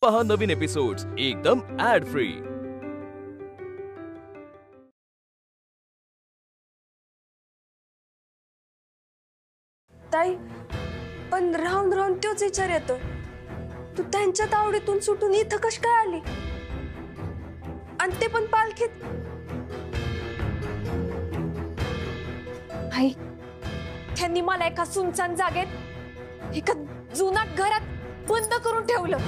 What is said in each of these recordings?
पहा नवीन एपिसोड्स एकदम add free. ताई, पण राहून राहून तोच विचार येतो, तू त्यांच्या तावडीतून सुटून इथं कशी काय आली, आणि ते पण पालखीत? आई, त्यांनी मला एका सुनसान जागेत एका जुना घरात बंद करून ठेवलं।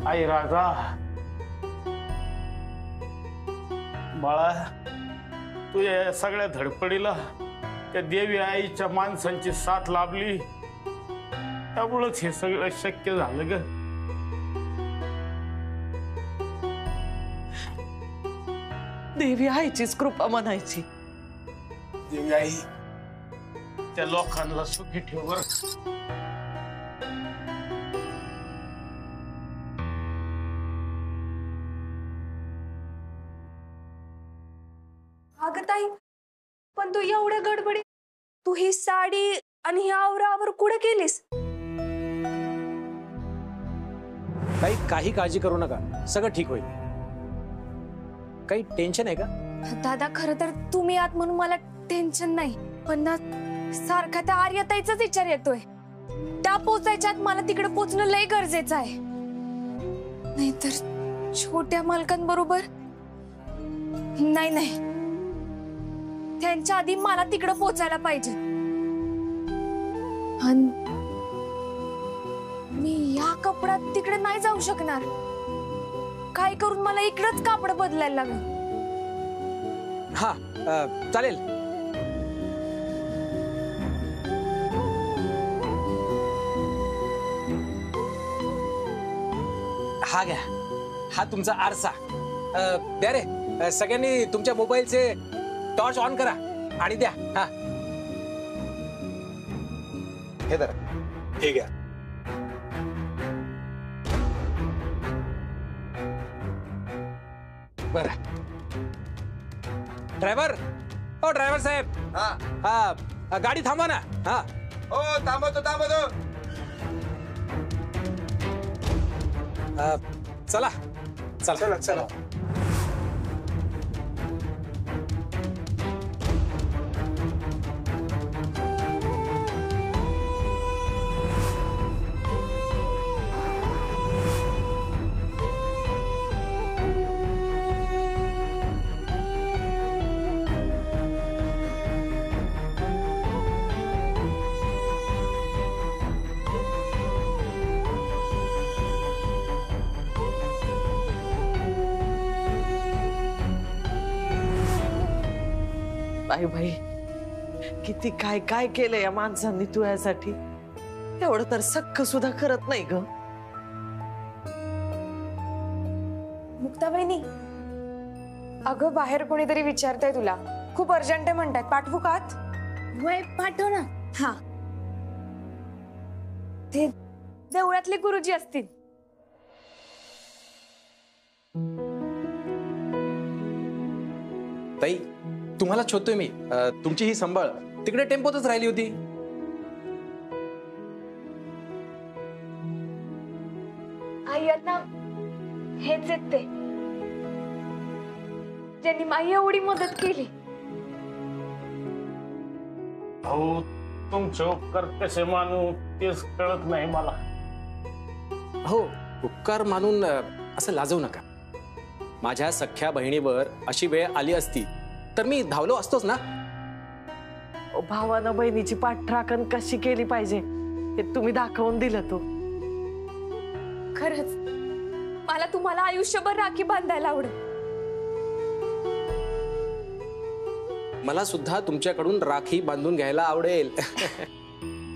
आई राजा, बाळा, तू या सगळ्या धडपडीला त्या देवी आईच्या माणसांची साथ लाभली, त्यामुळेच हे सगळं शक्य झालं ग। देवी आईचीच कृपा म्हणायची। देवी आई त्या लोकांना सुखी ठेव बर। अगं ताई, पण तू एवढ्या गडबडी तू ही साडी आणि ही आवरावर कुठे केलीस? ताई, काही काळजी करू नका, सगळं ठीक होईल। काही टेन्शन आहे का? दादा, खरं तर तुम्ही आत म्हणून मला टेन्शन नाही, पण ना सारखा त्या आर्यताईचाच विचार येतोय। त्या पोचायच्या आत मला तिकडे पोचणं लय गरजेचं आहे, नाहीतर छोट्या मालकांबरोबर नाही, त्यांच्या आधी मला तिकडे पोचायला पाहिजे। मी या कपड्यात तिकडे नाही जाऊ शकणार, काय करून मला इकडेच कापड बदलायला लागेल। हा, चालेल। हा घ्या, हा तुमचा आरसा। द्या रे, सगळ्यांनी तुमच्या मोबाईलचे टॉर्च ऑन करा आणि द्या। हा, हे धरा, ठीक आहे। बरं, ड्रायव्हर, ओ ड्रायव्हर साहेब, हा गाडी थांबवा ना। हा, हो थांबवतो। चला चला चला। बाई बाई, किती काय काय केलं या माणसांनी तू यासाठी, एवढं तर सक्क सुद्धा करत नाही ग। मुक्ता वहिनी, अगं बाहेर कोणीतरी विचारतंय तुला, खूप अर्जंट आहे म्हणतात, पाठवू का आत? वय पाठव ना। हा, ते देवळातले गुरुजी असतील। ताई, तुम्हाला शोधतोय मी, तुमची ही संभाळ तिकडे टेम्पोतच राहिली होती. आई आता हेच आहेत ते ज्यांनी माई एवढी मदत केली. भाऊ तुमचे उपकार कसे मानू तेच कळत नाही मला. हो, उपकार मानून असं लाजवू नका. माझ्या सख्ख्या बहिणीवर अशी वेळ आली असती तर मी धावलो असतोच ना. भावानं बहिणीची पाठराखण कशी केली पाहिजे हे तुम्ही दाखवून दिलं. तो खरंच मला तुम्हाला आयुष्यभर राखी बांधायला आवडेल. मला सुद्धा तुमच्याकडून राखी बांधून घ्यायला आवडेल.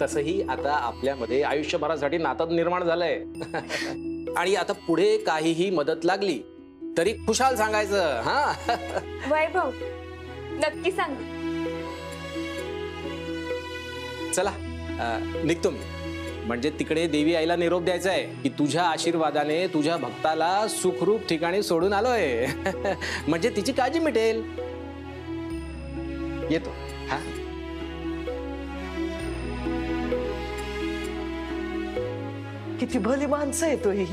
तसंही आता आपल्यामध्ये आयुष्यभरासाठी नातं निर्माण झालंय. आणि आता पुढे काहीही मदत लागली तरी खुशाल सांगायचं. हा वैभव नक्की सांग. चला निघतो मी. म्हणजे तिकडे देवी आईला निरोप द्यायचा आहे की तुझ्या आशीर्वादाने तुझ्या भक्ताला सुखरूप ठिकाणी सोडून आलोय. म्हणजे तिची काळजी मिटेल. येतो. हा किती भली माणसं येतो ही.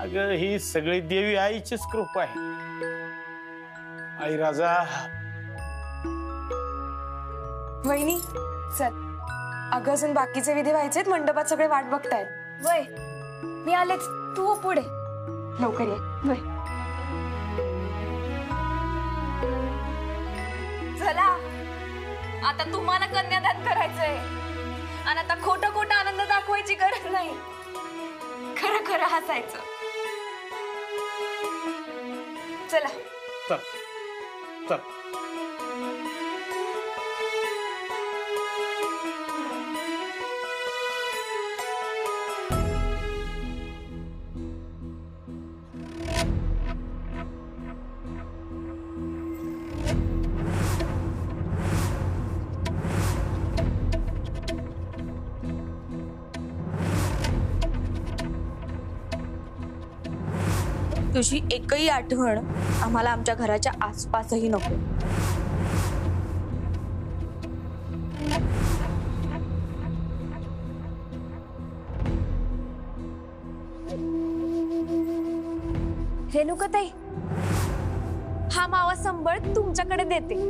अगं ही सगळी देवी आईचीच कृपा आहे. आई राजा वहिनी चल. अगं अजून बाकीचे विधी व्हायचेत. मंडपात सगळे वाट बघतायत. वय मी आलेच. तू हो पुढे लवकर ये. वय चला. आता तुम्हाला कन्यादान करायचंय आणि आता खोटं खोटं आनंद दाखवायची गरज नाही. खरं खरं हसायचं. चला चल चल. तुझी एकही आठवण आम्हाला आमच्या घराच्या आसपासही नको. रेणुकाताई हा मावा संबळ तुमच्याकडे देते.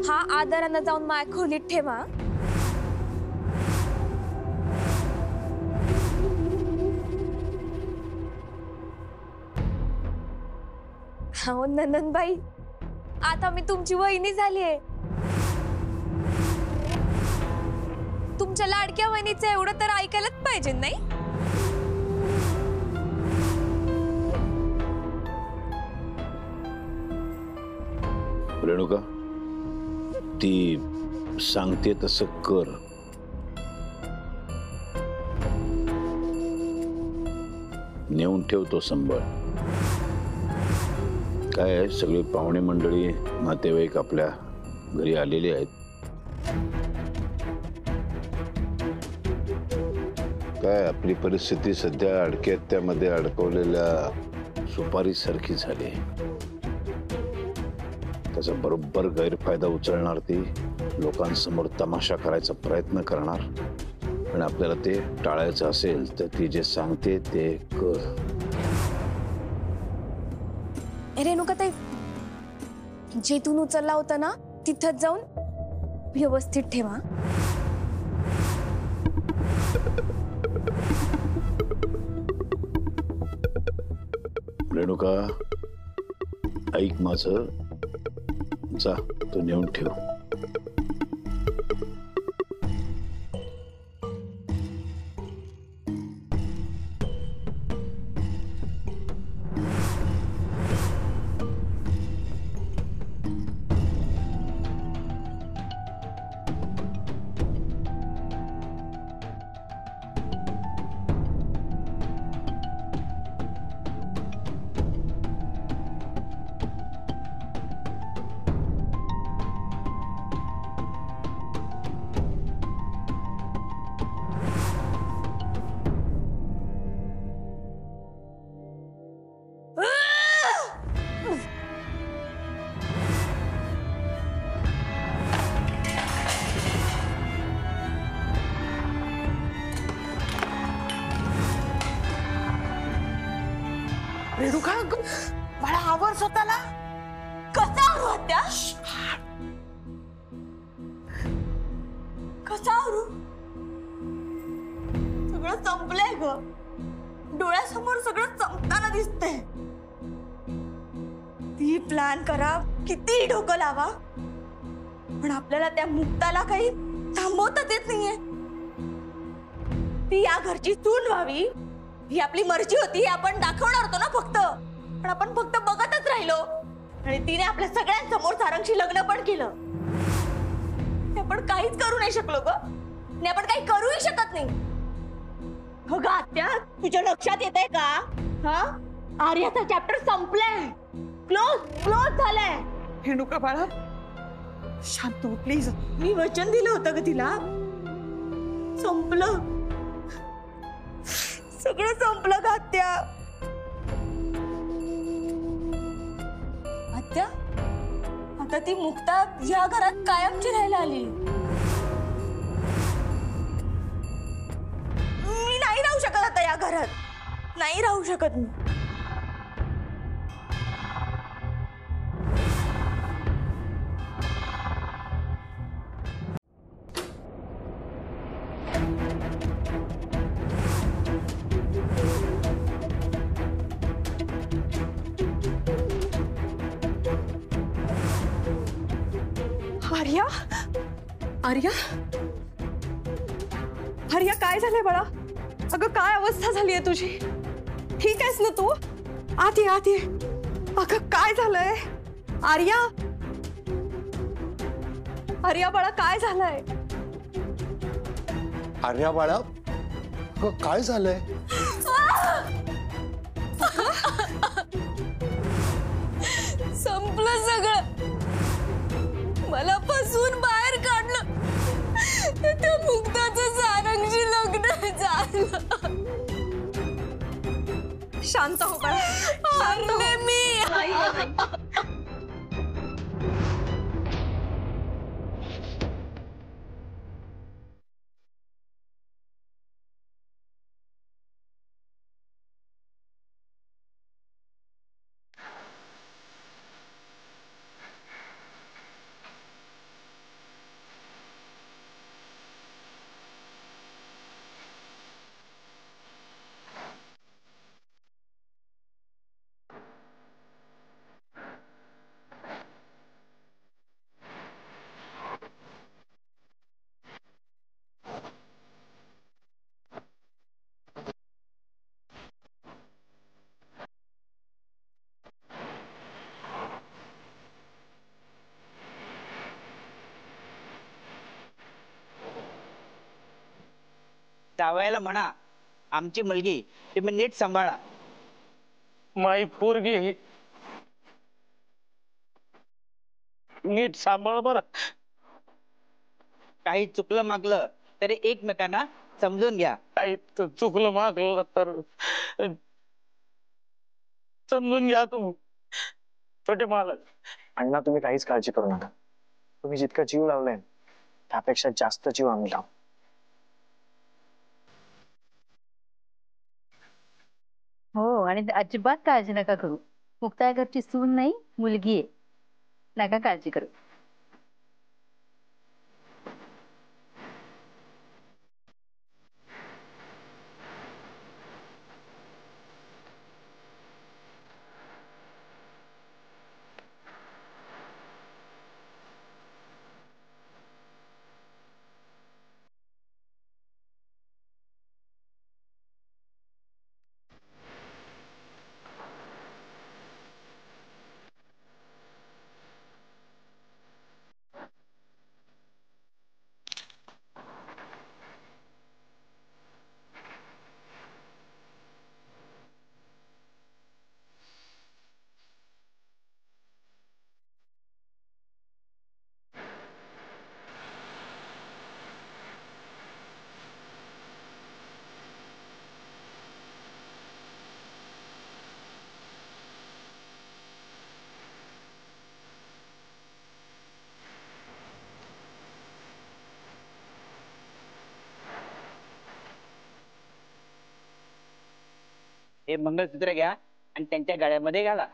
हा आदरानं जाऊन माया खोलीत ठेवा. हो नंदनबाई आता मी तुमची वहिनी झालीये. तुमच्या लाडक्या वहिनीचं एवढं तर ऐकायलाच पाहिजे नाही. रेणुका ती सांगते तसं कर. नेऊन ठेवतो संबळ. काय आहे सगळी पाहुणे मंडळी नातेवाईक आपल्या घरी आलेले आहेत. काय आपली परिस्थिती सध्या अडक्यात त्यामध्ये अडकवलेल्या सुपारी सारखी झाली. त्याचा बरोबर गैरफायदा उचलणार ती लोकांसमोर तमाशा करायचा प्रयत्न करणार. पण आपल्याला ते टाळायचं असेल तर ती जे सांगते ते कर. रेणुकाताई जेथून उचलला होता ना तिथंच जाऊन व्यवस्थित ठेवा. रेणुका ऐक माझं. जा तो नेऊन ठेव. रेणुका मला आवर स्वतःला. कसा आवरू आत्या? कसा आवरू? सगळं संपलंय ग. डोळ्यासमोर सगळं संपताना दिसतंय. ती प्लॅन करा, किती डोकं लावा, पण आपल्याला त्या मुक्ताला काही थांबवताच येत नाहीये. ती या घरची सून व्हावी ही आपली मर्जी होती, आपण दाखवणार होतो ना फक्त. पण आपण फक्त बघतच राहिलो आणि तिने आपल्या सगळ्यांसमोर सारंगशी लग्न पण केलं. आपण काहीच करू नाही शकलो ग, आणि आपण काही करूही शकत नाही. हो ग आत्या, तुझ्या लक्षात येत आहे का? हा, आर्याचा चॅप्टर संपलाय, क्लोज झालाय. रेणुका बाळा शांत हो प्लीज. मी वचन दिलं होतं ग तिला. संपलं, सगळं संपलं ग आत्या. आत्या, आता ती मुक्ता या घरात कायमची राहायला आली. मी नाही राहू शकत आता या घरात, नाही राहू शकत मी. आर्या, आर्या, आर्या काय झालंय बाळा? अगं काय अवस्था झालीये तुझी? ठीक आहेस ना तू? आत ये, आत ये. अगं काय झालंय? आर्या, आर्या बाळा काय झालंय? आर्या बाळा काय झालंय? संपलं सगळं. मला फसवून बाहेर काढलं. त्या मुक्ताचं सारंगशी लग्न झालं. शांत हो बाळा, शांत हो. मी जावयाला म्हणा आमची मुलगी तुम्ही नीट सांभाळा. माई पोरगी नीट सांभाळ बरं. काही चुकलं मागलं तरी एकमेकांना समजून घ्या. काही चुकलं मागलं तर समजून घ्या तुम्ही छोटे मालक. अण्णा तुम्ही काहीच काळजी करू नका. तुम्ही जितका जीव लावलाय त्यापेक्षा जास्त जीव आम्ही लावू. हो, आणि अजिबात काळजी नका करू. मुक्ता घरची सून नाही, मुलगी आहे. नका काळजी करू. हे मंगळसूत्र घ्या आणि त्यांच्या गळ्यामध्ये घाला.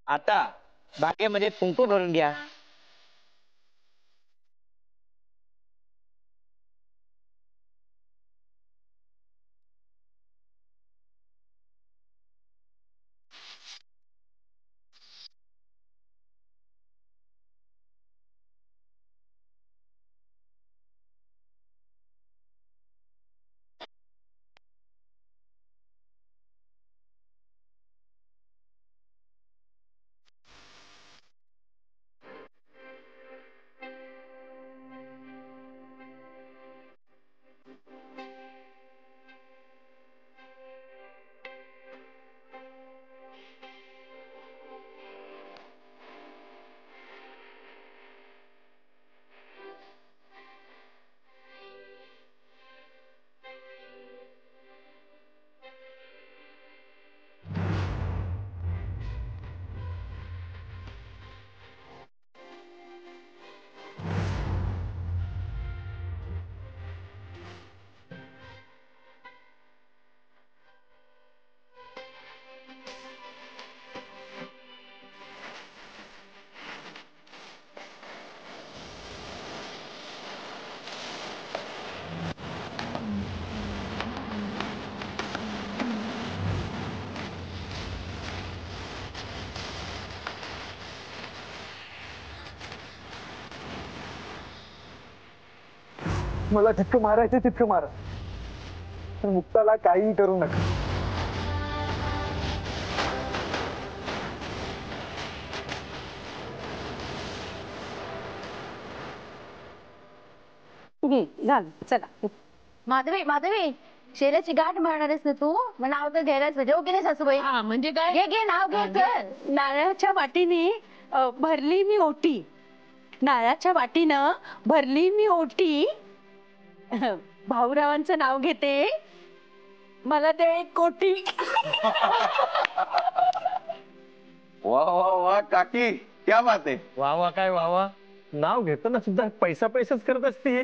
आता बागेमध्ये कुंकू भरून घ्या. मला जितकं मारायचं तितकं मारा, पण मुक्ताला काहीही करू नका. झालं, चला. माधवी माधवी, शेल्याची गाठ मारणारेस ना तू? मग नाव तर घ्यायलाच पाहिजे. हो की नाही सासूबाई? म्हणजे काय? घे घे नाव घे. चल. नारळाच्या वाटीने भरली मी ओटी, नारळाच्या वाटीनं भरली मी ओटी. भाऊरावांचं नाव घेते, मला दे 1 कोटी. वा वा वा काकी, क्या बात आहे. वा वा काय वा वा, नाव घेताना सुद्धा पैसा पैसाच करत असते.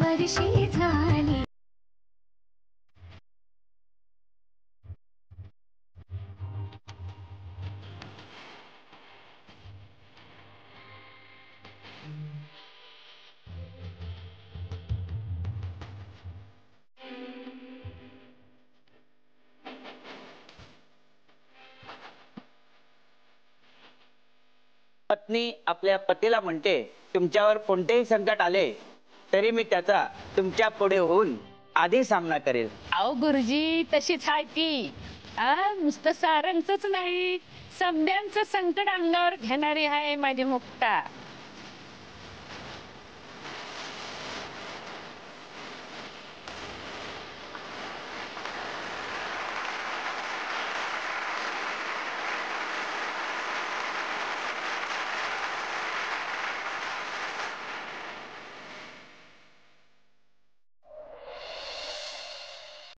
वर्षे झाली. पत्नी आपल्या पतीला म्हणते, तुमच्यावर कोणतेही संकट आले तरी मी त्याचा तुमच्या पुढे होऊन आधी सामना करेल. अहो गुरुजी तशीच आहे ती. नुसतं सारंगच नाही, समद्यांचं संकट अंगावर घेणारी आहे माझी मुक्ता.